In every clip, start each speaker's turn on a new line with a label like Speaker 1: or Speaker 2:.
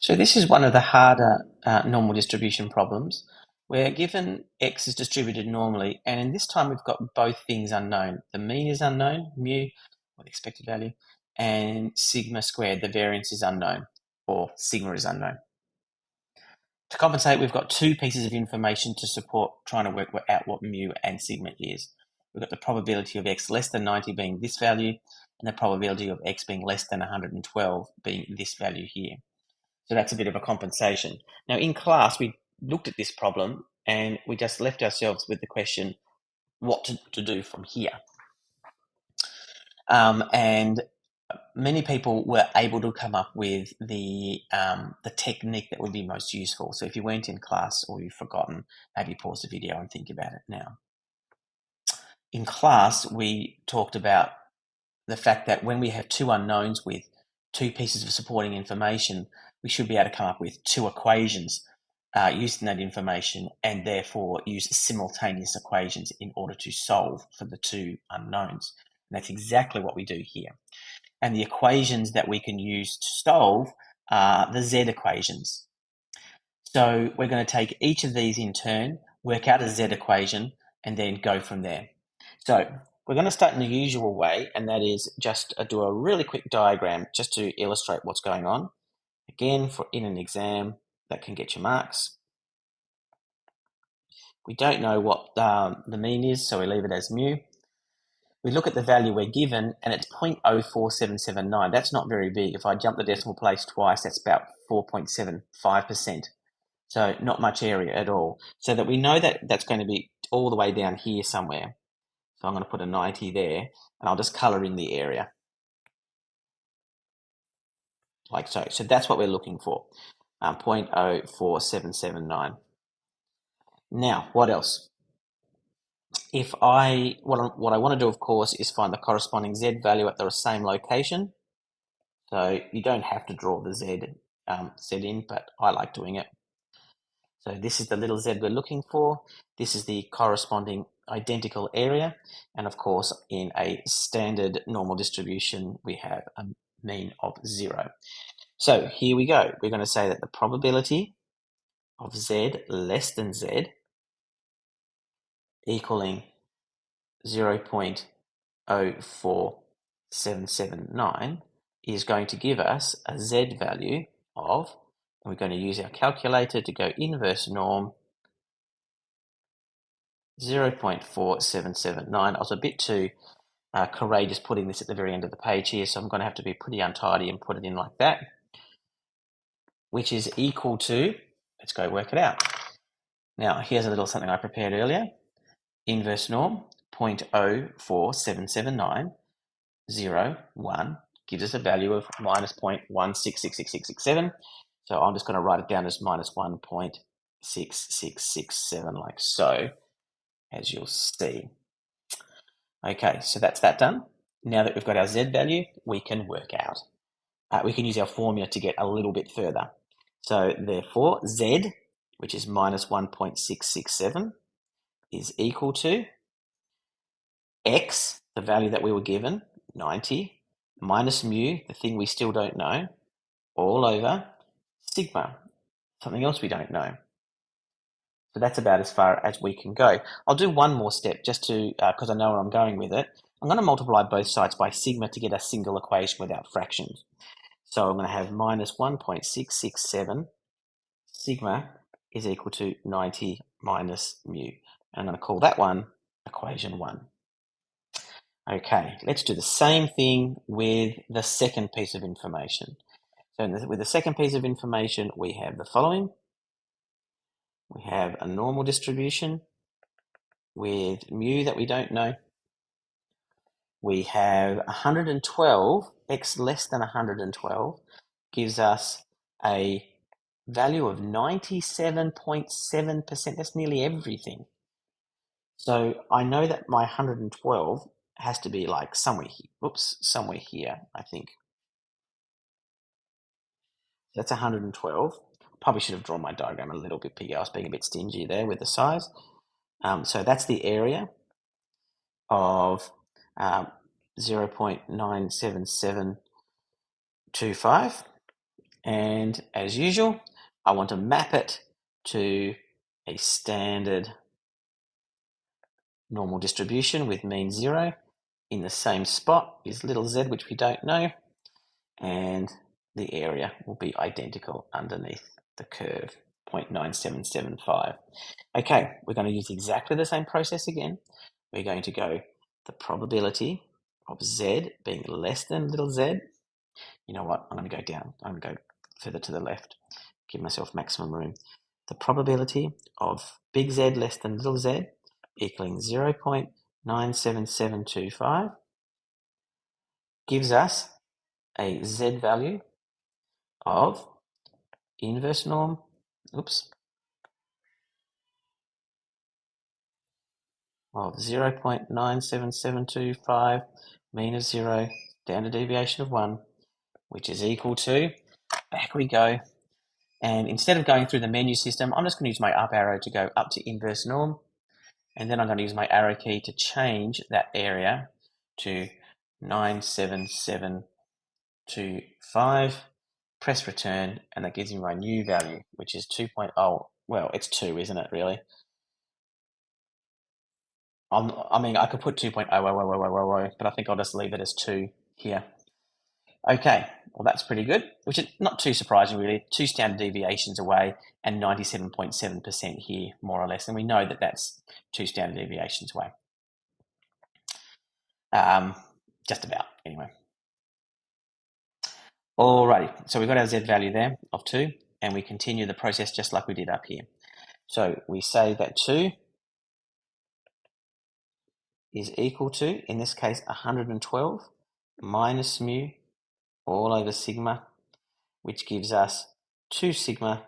Speaker 1: So this is one of the harder normal distribution problems. We're given x is distributed normally, and in this time we've got both things unknown. The mean is unknown, mu, or the expected value, and sigma squared, the variance is unknown, or sigma is unknown. To compensate, we've got two pieces of information to support trying to work out what mu and sigma is. We've got the probability of x less than 90 being this value, and the probability of x being less than 112 being this value here. So that's a bit of a compensation. Now, in class, we looked at this problem and we just left ourselves with the question, what to do from here? And many people were able to come up with the technique that would be most useful. So if you weren't in class or you've forgotten, maybe pause the video and think about it now. In class, we talked about the fact that when we have two unknowns with two pieces of supporting information, we should be able to come up with two equations using that information and therefore use simultaneous equations in order to solve for the two unknowns. And that's exactly what we do here. And the equations that we can use to solve are the Z equations. So we're going to take each of these in turn, work out a Z equation, and then go from there. So we're going to start in the usual way, and that is just do a really quick diagram just to illustrate what's going on. Again, in an exam, that can get you marks. We don't know what the mean is, so we leave it as mu. We look at the value we're given, and it's 0.04779. That's not very big. If I jump the decimal place twice, that's about 4.75%. So not much area at all. So that we know that that's going to be all the way down here somewhere. So I'm going to put a 90 there, and I'll just colour in the area. Like so. So that's what we're looking for, 0.04779. Now, what else? If what I want to do, of course, is find the corresponding Z value at the same location. So you don't have to draw the Z set in, but I like doing it. So this is the little Z we're looking for. This is the corresponding identical area. And of course, in a standard normal distribution, we have a mean of 0. So here we go. We're going to say that the probability of Z less than Z equaling 0.04779 is going to give us a Z value of, and we're going to use our calculator to go inverse norm, 0.4779. I was a bit too courageous putting this at the very end of the page here, so I'm going to have to be pretty untidy and put it in like that, which is equal to, let's go work it out. Now, here's a little something I prepared earlier. Inverse norm, 0.04779, 1, gives us a value of minus 0.1666667. So I'm just going to write it down as minus 1.6667, like so, as you'll see. Okay, so that's that done. Now that we've got our Z value, we can work out. We can use our formula to get a little bit further. So therefore, Z, which is minus 1.667, is equal to X, the value that we were given, 90, minus mu, the thing we still don't know, all over sigma, something else we don't know. So that's about as far as we can go. I'll do one more step just to, because I know where I'm going with it. I'm going to multiply both sides by sigma to get a single equation without fractions. So I'm going to have minus 1.667 sigma is equal to 90 minus mu. And I'm going to call that one equation 1. Okay, let's do the same thing with the second piece of information. So with the second piece of information, we have the following. We have a normal distribution with mu that we don't know. We have 112, x less than 112, gives us a value of 97.7%. That's nearly everything. So I know that my 112 has to be like somewhere here. Oops, somewhere here, I think. That's 112. Probably should have drawn my diagram a little bit bigger. I was being a bit stingy there with the size. So that's the area of 0.97725. And as usual, I want to map it to a standard normal distribution with mean 0. In the same spot is little z, which we don't know, and the area will be identical underneath the curve, 0.9775. Okay, we're going to use exactly the same process again. We're going to go the probability of z being less than little z. You know what? I'm going to go down. I'm going to go further to the left, give myself maximum room. The probability of big Z less than little z equaling 0.97725 gives us a Z value of inverse norm, of 0.97725, mean of 0, standard deviation of 1, which is equal to, back we go, and instead of going through the menu system, I'm just going to use my up arrow to go up to inverse norm, and then I'm going to use my arrow key to change that area to 97725, press return, and that gives me my new value, which is 2.0. Well, it's 2, isn't it, really? I mean, I could put 2.0, but I think I'll just leave it as 2 here. Okay, well, that's pretty good, which is not too surprising, really. 2 standard deviations away and 97.7% here, more or less. And we know that that's 2 standard deviations away. Just about, anyway. Alrighty, so we've got our Z value there of 2, and we continue the process just like we did up here. So we say that 2 is equal to, in this case, 112 minus mu all over sigma, which gives us 2 sigma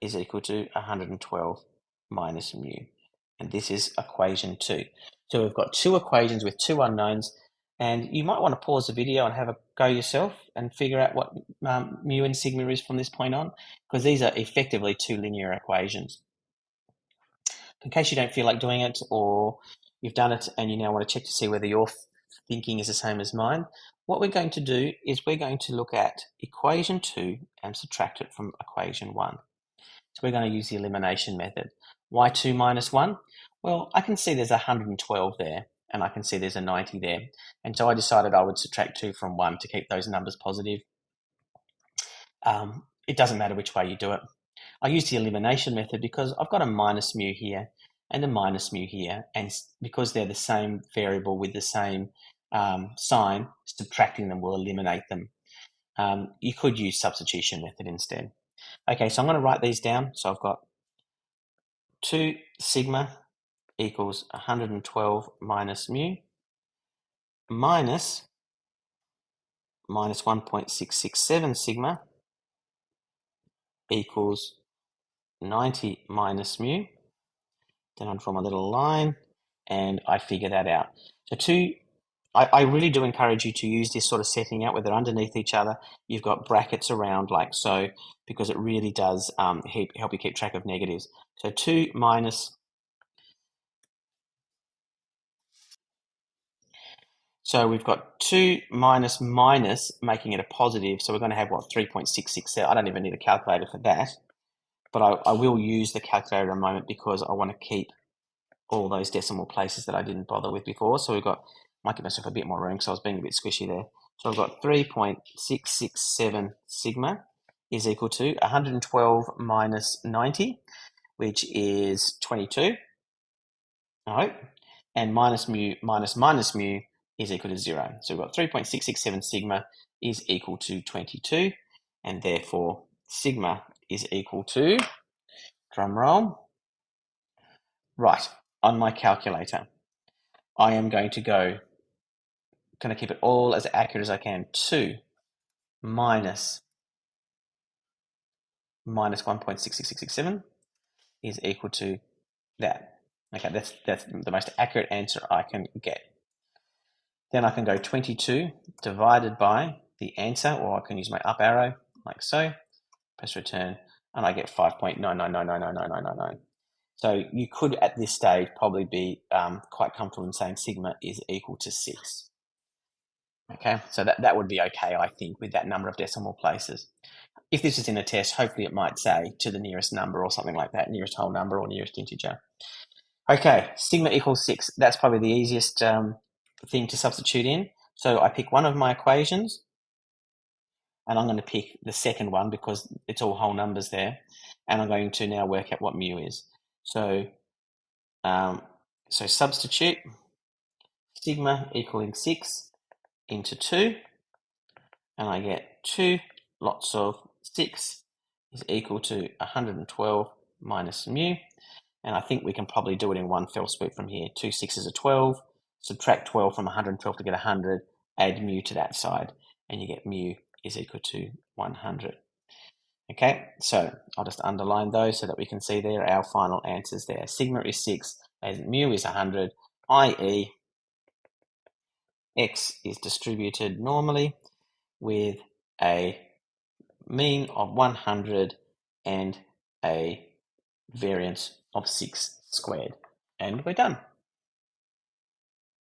Speaker 1: is equal to 112 minus mu. And this is equation 2. So we've got 2 equations with 2 unknowns, and you might want to pause the video and have a go yourself and figure out what mu and sigma is from this point on, because these are effectively 2 linear equations. In case you don't feel like doing it, or you've done it and you now want to check to see whether your thinking is the same as mine, what we're going to do is we're going to look at equation 2 and subtract it from equation 1. So we're going to use the elimination method. Why 2 minus 1? Well, I can see there's 112 there, and I can see there's a 90 there. And so I decided I would subtract 2 from 1 to keep those numbers positive. It doesn't matter which way you do it. I use the elimination method because I've got a minus mu here and a minus mu here, and because they're the same variable with the same sign, subtracting them will eliminate them. You could use substitution method instead. Okay, so I'm going to write these down. So I've got 2 sigma equals 112 minus mu minus 1.667 sigma equals 90 minus mu. Then I draw my little line and I figure that out. So I really do encourage you to use this sort of setting out where they're underneath each other. You've got brackets around like so, because it really does help you keep track of negatives. So 2 minus, so we've got 2 minus minus, making it a positive. So we're going to have, what, 3.667. I don't even need a calculator for that. But I will use the calculator in a moment because I want to keep all those decimal places that I didn't bother with before. So we've got, might give myself a bit more room because I was being a bit squishy there. So I've got 3.667 sigma is equal to 112 minus 90, which is 22. No, and minus mu minus minus mu is equal to 0. So we've got 3.667 sigma is equal to 22, and therefore sigma is equal to, drum roll, right, on my calculator, I am going to keep it all as accurate as I can. 2 minus 1.66667 is equal to that. Okay, that's the most accurate answer I can get. Then I can go 22 divided by the answer, or I can use my up arrow like so, press return, and I get 5.999999999. So you could at this stage probably be quite comfortable in saying sigma is equal to 6. Okay, so that would be okay, I think, with that number of decimal places. if this is in a test, hopefully it might say to the nearest number or something like that, nearest whole number or nearest integer. Okay, sigma equals 6. That's probably the easiest thing to substitute in. So I pick one of my equations, and I'm going to pick the second one because it's all whole numbers there, and I'm going to now work out what mu is. So, substitute sigma equaling 6 into 2, and I get 2 lots of 6 is equal to 112 minus mu. And I think we can probably do it in one fell swoop from here. 2 6s are 12. Subtract 12 from 112 to get 100. Add mu to that side. And you get mu is equal to 100. Okay, so I'll just underline those so that we can see there our final answers there. Sigma is 6 and mu is 100, i.e. x is distributed normally with a mean of 100 and a variance of 6 squared. And we're done.